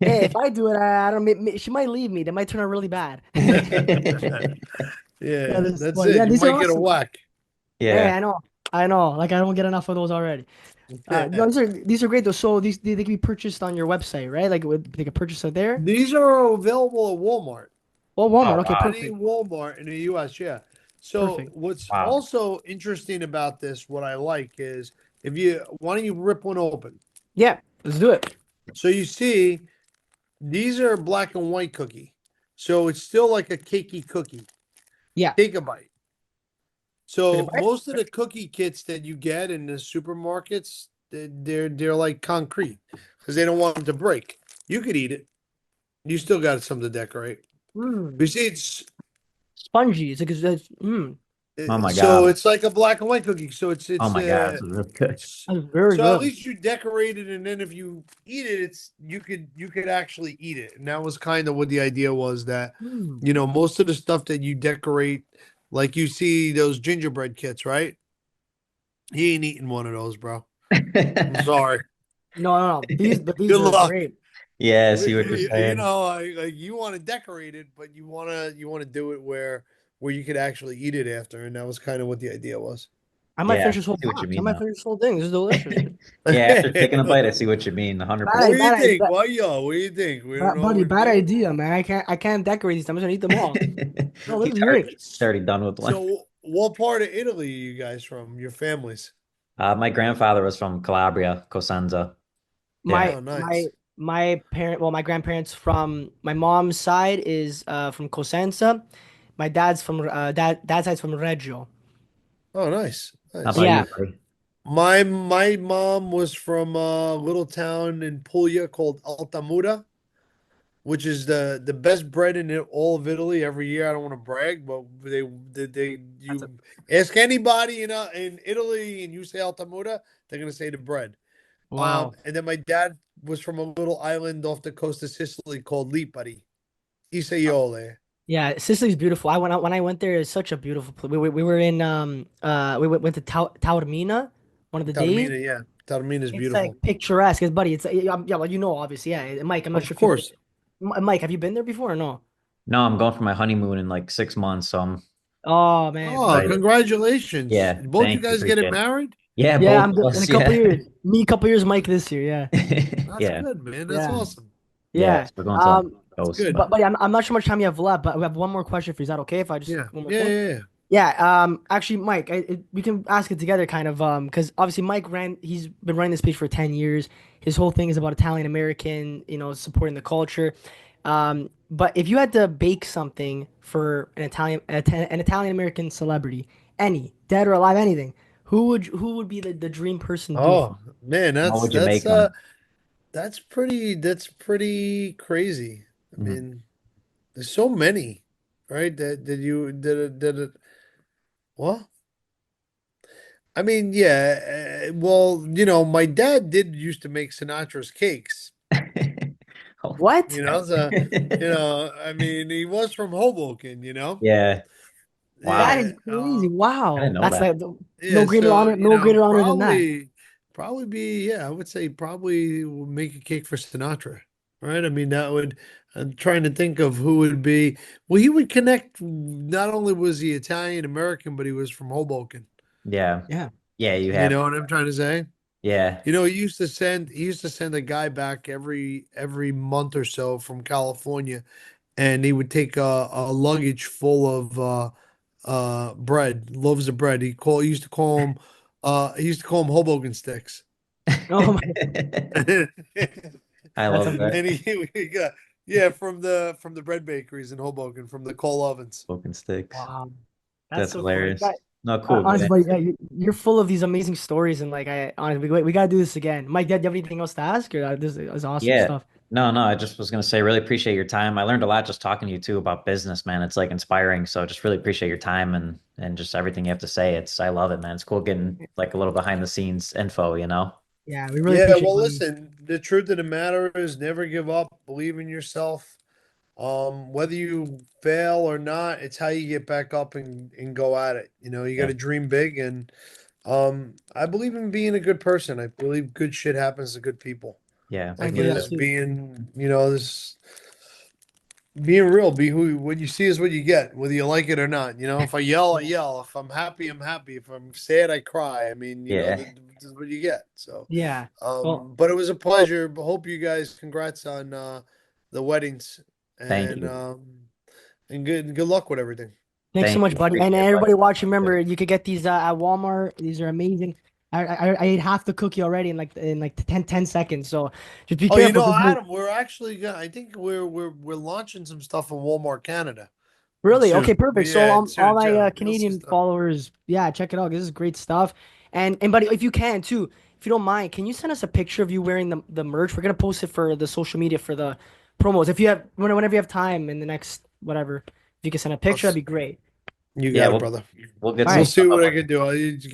[SPEAKER 1] Hey, if I do it, I don't. She might leave me. That might turn out really bad.
[SPEAKER 2] her.
[SPEAKER 1] Yeah,
[SPEAKER 2] Yeah, that's
[SPEAKER 1] but
[SPEAKER 2] it.
[SPEAKER 1] yeah,
[SPEAKER 2] You
[SPEAKER 1] these are
[SPEAKER 2] might get a
[SPEAKER 1] awesome.
[SPEAKER 2] whack.
[SPEAKER 1] Hey,
[SPEAKER 3] Yeah.
[SPEAKER 1] I know. Like I don't get enough of those already. No, these are great though. So they can be purchased on your website, right? Like they can purchase it there.
[SPEAKER 2] These are available at Walmart.
[SPEAKER 1] Oh,
[SPEAKER 3] Oh,
[SPEAKER 1] Walmart. Okay,
[SPEAKER 3] wow.
[SPEAKER 2] Any
[SPEAKER 1] perfect,
[SPEAKER 2] Walmart in the US, yeah. So
[SPEAKER 1] perfect.
[SPEAKER 2] what's
[SPEAKER 3] Wow.
[SPEAKER 2] also interesting about this, what I like is if you why don't you rip one open?
[SPEAKER 1] Yeah, let's do it.
[SPEAKER 2] So you see, these are black and white cookie. So it's still like a cakey cookie.
[SPEAKER 1] Yeah.
[SPEAKER 2] Take a bite.
[SPEAKER 1] Take a
[SPEAKER 2] So
[SPEAKER 1] bite.
[SPEAKER 2] most of the cookie kits that you get in the supermarkets, they're like concrete because they don't want them to break. You could eat it. You still got some to decorate.
[SPEAKER 1] Mm,
[SPEAKER 2] You see, it's
[SPEAKER 1] spongy.
[SPEAKER 3] Oh my
[SPEAKER 2] so
[SPEAKER 3] God.
[SPEAKER 2] it's like a black and white cookie. So it's
[SPEAKER 3] Oh
[SPEAKER 2] it's
[SPEAKER 3] my God.
[SPEAKER 2] uh
[SPEAKER 3] This is really good.
[SPEAKER 2] s-
[SPEAKER 1] That's very
[SPEAKER 2] so at
[SPEAKER 1] good.
[SPEAKER 2] least you decorate it, and then if you eat it, it's you could actually eat it. And that was kind of what the idea was that
[SPEAKER 1] Mm.
[SPEAKER 2] most of the stuff that you decorate, like you see those gingerbread kits, right? He ain't eating one of those, bro. I'm sorry.
[SPEAKER 1] No, no, no. These
[SPEAKER 2] Good
[SPEAKER 1] are
[SPEAKER 2] luck.
[SPEAKER 1] great.
[SPEAKER 3] Yeah, I see what you're
[SPEAKER 2] You
[SPEAKER 3] saying.
[SPEAKER 2] know, like you want to decorate it, but you want to do it where you could actually eat it after, and that was kind of what the idea was.
[SPEAKER 1] I might
[SPEAKER 3] Yeah,
[SPEAKER 1] finish this
[SPEAKER 3] I
[SPEAKER 1] whole
[SPEAKER 3] see what you
[SPEAKER 1] box. I
[SPEAKER 3] mean
[SPEAKER 1] might
[SPEAKER 3] though.
[SPEAKER 1] finish this whole thing. This is delicious.
[SPEAKER 3] Yeah, after taking a bite, I see what you mean,
[SPEAKER 1] Bad,
[SPEAKER 2] 'What
[SPEAKER 3] 100%.
[SPEAKER 2] do you
[SPEAKER 1] bad,
[SPEAKER 2] think?
[SPEAKER 1] bad,
[SPEAKER 2] Why yo? What do you think? We don't know
[SPEAKER 1] buddy,
[SPEAKER 2] what to
[SPEAKER 1] bad
[SPEAKER 2] do.
[SPEAKER 1] idea, man. I can't decorate these. I'm just gonna eat them all. No, this
[SPEAKER 3] He's
[SPEAKER 1] is great.
[SPEAKER 3] already done with one.
[SPEAKER 2] So, what part of Italy are you guys from? Your families?
[SPEAKER 3] My grandfather was from Calabria, Cosenza. Yeah.
[SPEAKER 1] My
[SPEAKER 2] Oh,
[SPEAKER 1] my
[SPEAKER 2] nice.
[SPEAKER 1] my grandparents from my mom's side is from Cosenza. My dad's from dad's side's from Reggio.
[SPEAKER 2] Oh, nice,
[SPEAKER 3] How
[SPEAKER 2] nice.
[SPEAKER 3] about you,
[SPEAKER 1] Yeah.
[SPEAKER 3] buddy?
[SPEAKER 2] My mom was from a little town in Puglia called Altamura, which is the best bread in all of Italy every year. I don't want to brag, but they
[SPEAKER 1] That's a
[SPEAKER 2] you ask anybody in Italy and you say Altamura, they're gonna say the bread.
[SPEAKER 1] wow.
[SPEAKER 2] And then my dad was from a little island off the coast of Sicily called Lipari,
[SPEAKER 1] Uh,
[SPEAKER 2] Isaiole.
[SPEAKER 1] Yeah, Sicily's beautiful. I went out when I went there. It's such a beautiful place. We were in went to Taormina one of the days.
[SPEAKER 2] Taormina, yeah. Taormina is
[SPEAKER 1] It's like
[SPEAKER 2] beautiful.
[SPEAKER 1] picturesque. It's buddy. It's yeah, well, you know, obviously, yeah. Mike, I'm not
[SPEAKER 2] Of
[SPEAKER 1] sure if you've been.
[SPEAKER 2] course.
[SPEAKER 1] Mike, have you been there before or no?
[SPEAKER 3] No, I'm going for my honeymoon in like 6 months, so I'm
[SPEAKER 1] Oh man,
[SPEAKER 2] Oh,
[SPEAKER 3] excited.
[SPEAKER 2] congratulations.
[SPEAKER 3] Yeah,
[SPEAKER 2] Both you
[SPEAKER 3] thank you,
[SPEAKER 2] guys getting
[SPEAKER 3] appreciate it.
[SPEAKER 2] married?
[SPEAKER 3] Yeah,
[SPEAKER 1] yeah,
[SPEAKER 3] both
[SPEAKER 1] I'm
[SPEAKER 3] of
[SPEAKER 1] in a
[SPEAKER 3] us.
[SPEAKER 1] couple
[SPEAKER 3] Yeah,
[SPEAKER 1] years. Me, a couple years. Mike this year. Yeah,
[SPEAKER 2] That's
[SPEAKER 3] yeah,
[SPEAKER 2] good, man. That's
[SPEAKER 1] yeah,
[SPEAKER 2] awesome.
[SPEAKER 3] yeah.
[SPEAKER 1] yeah.
[SPEAKER 3] So we're going to the
[SPEAKER 2] That's
[SPEAKER 3] coast,
[SPEAKER 2] good.
[SPEAKER 3] but
[SPEAKER 1] But I'm not sure how much time you have left. But we have one more question for you. Is that okay if I just
[SPEAKER 2] Yeah.
[SPEAKER 1] one more
[SPEAKER 2] Yeah,
[SPEAKER 1] thing?
[SPEAKER 2] yeah, yeah.
[SPEAKER 1] Yeah, actually, Mike, we can ask it together, kind of, because obviously he's been running this page for 10 years. His whole thing is about Italian American, supporting the culture. But if you had to bake something for an Italian American celebrity, any, dead or alive, anything, who would be the dream person to do it for?
[SPEAKER 2] Oh, man,
[SPEAKER 3] how would you make them?
[SPEAKER 2] that's pretty crazy. I
[SPEAKER 3] Mhm.
[SPEAKER 2] mean, there's so many, right? That did you did it well? I mean, yeah, well, my dad did used to make Sinatra's cakes,
[SPEAKER 3] Oh,
[SPEAKER 1] What?
[SPEAKER 2] so I mean, he was from Hoboken.
[SPEAKER 3] yeah.
[SPEAKER 1] That
[SPEAKER 3] Wow.
[SPEAKER 1] is
[SPEAKER 2] Yeah,
[SPEAKER 1] crazy.
[SPEAKER 3] I didn't
[SPEAKER 1] Wow.
[SPEAKER 3] know
[SPEAKER 1] That's
[SPEAKER 3] that.
[SPEAKER 1] like
[SPEAKER 2] yeah, so
[SPEAKER 1] no greater honor than that.
[SPEAKER 2] probably be, yeah, I would say probably would make a cake for Sinatra, right? I mean, that would, I'm trying to think of who would be, well, he would connect, not only was he Italian American, but he was from Hoboken.
[SPEAKER 3] Yeah.
[SPEAKER 1] Yeah.
[SPEAKER 3] Yeah, you
[SPEAKER 2] You
[SPEAKER 3] have
[SPEAKER 2] know
[SPEAKER 3] to.
[SPEAKER 2] what I'm trying to say?
[SPEAKER 3] Yeah.
[SPEAKER 2] He used to send a guy back every month or so from California, and he would take a luggage full of bread, loaves of bread. He used to call them Hoboken sticks.
[SPEAKER 1] Oh my,
[SPEAKER 2] And
[SPEAKER 3] I
[SPEAKER 1] that's
[SPEAKER 3] love that.
[SPEAKER 1] amazing.
[SPEAKER 2] he got, yeah, from the bread bakeries in Hoboken, from the coal ovens.
[SPEAKER 3] Smoking sticks.
[SPEAKER 1] Wow. That's
[SPEAKER 3] That's
[SPEAKER 1] so cool.
[SPEAKER 3] hilarious. No, cool,
[SPEAKER 1] Honestly,
[SPEAKER 3] man.
[SPEAKER 1] buddy, yeah, you're full of these amazing stories, and like I honestly, we gotta do this again. Mike, do you have anything else to ask? Or this is awesome
[SPEAKER 3] Yeah.
[SPEAKER 1] stuff.
[SPEAKER 3] No, no, I just was gonna say really appreciate your time. I learned a lot just talking to you too about business, man. It's like inspiring. So just really appreciate your time and just everything you have to say. I love it, man. It's cool getting like a little behind the scenes info, you know?
[SPEAKER 1] Yeah, we really
[SPEAKER 2] Yeah,
[SPEAKER 1] appreciate it,
[SPEAKER 2] well,
[SPEAKER 1] buddy.
[SPEAKER 2] listen, the truth of the matter is never give up, believe in yourself. Whether you fail or not, it's how you get back up and go at it. You got
[SPEAKER 3] Yeah.
[SPEAKER 2] to dream big, and I believe in being a good person. I believe good shit happens to good people.
[SPEAKER 3] Yeah,
[SPEAKER 1] I
[SPEAKER 2] Like,
[SPEAKER 3] me
[SPEAKER 1] believe that
[SPEAKER 3] too.
[SPEAKER 2] just
[SPEAKER 1] too.
[SPEAKER 2] being real, be who, what you see is what you get, whether you like it or not. If I yell, I yell. If I'm happy, I'm happy. If I'm sad, I cry. I mean,
[SPEAKER 3] Yeah.
[SPEAKER 2] this is what you get. So,
[SPEAKER 1] Yeah. Well,
[SPEAKER 2] but it was a pleasure. Hope you guys, congrats on the weddings,
[SPEAKER 3] Thank
[SPEAKER 2] and
[SPEAKER 3] you.
[SPEAKER 2] good luck with everything.
[SPEAKER 1] thanks so
[SPEAKER 3] Thank
[SPEAKER 1] much,
[SPEAKER 3] you.
[SPEAKER 1] buddy. And
[SPEAKER 3] Appreciate it, buddy.
[SPEAKER 1] everybody watching,
[SPEAKER 3] Yeah.
[SPEAKER 1] remember you could get these at Walmart. These are amazing. I ate half the cookie already in like 10 seconds. So just be
[SPEAKER 2] Oh,
[SPEAKER 1] careful.
[SPEAKER 2] Adam, we're actually gonna. I think we're launching some stuff in Walmart Canada
[SPEAKER 1] Really? Okay,
[SPEAKER 2] soon.
[SPEAKER 1] perfect. So
[SPEAKER 2] Yeah,
[SPEAKER 1] all
[SPEAKER 2] soon,
[SPEAKER 1] my
[SPEAKER 2] Joe. You'll see
[SPEAKER 1] Canadian
[SPEAKER 2] stuff.
[SPEAKER 1] followers, yeah, check it out. This is great stuff. And buddy, if you can too, if you don't mind, can you send us a picture of you wearing the merch? We're gonna post it for the social media for the promos. If you have whenever you have time in the next whatever, if you can send a
[SPEAKER 2] I'll
[SPEAKER 1] picture, that'd
[SPEAKER 2] s-
[SPEAKER 1] be great.
[SPEAKER 2] You
[SPEAKER 3] Yeah,
[SPEAKER 2] got it, brother.
[SPEAKER 3] we'll get
[SPEAKER 1] All
[SPEAKER 3] some
[SPEAKER 2] We'll
[SPEAKER 1] right.
[SPEAKER 2] see
[SPEAKER 3] stuff
[SPEAKER 2] what I
[SPEAKER 3] up
[SPEAKER 2] can do. I need to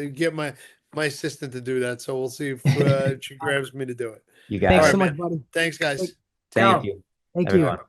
[SPEAKER 2] get my assistant to do that. So we'll see if she
[SPEAKER 1] All right.
[SPEAKER 2] grabs me to do it.
[SPEAKER 3] You
[SPEAKER 2] All
[SPEAKER 3] got
[SPEAKER 1] Thanks
[SPEAKER 2] right,
[SPEAKER 1] so
[SPEAKER 3] it.
[SPEAKER 1] much,
[SPEAKER 2] man.
[SPEAKER 1] buddy.
[SPEAKER 2] Thanks,
[SPEAKER 1] Thank
[SPEAKER 2] guys.
[SPEAKER 3] Thank
[SPEAKER 1] ciao.
[SPEAKER 3] you,
[SPEAKER 1] Thank you.
[SPEAKER 3] everyone.
[SPEAKER 2] Bye.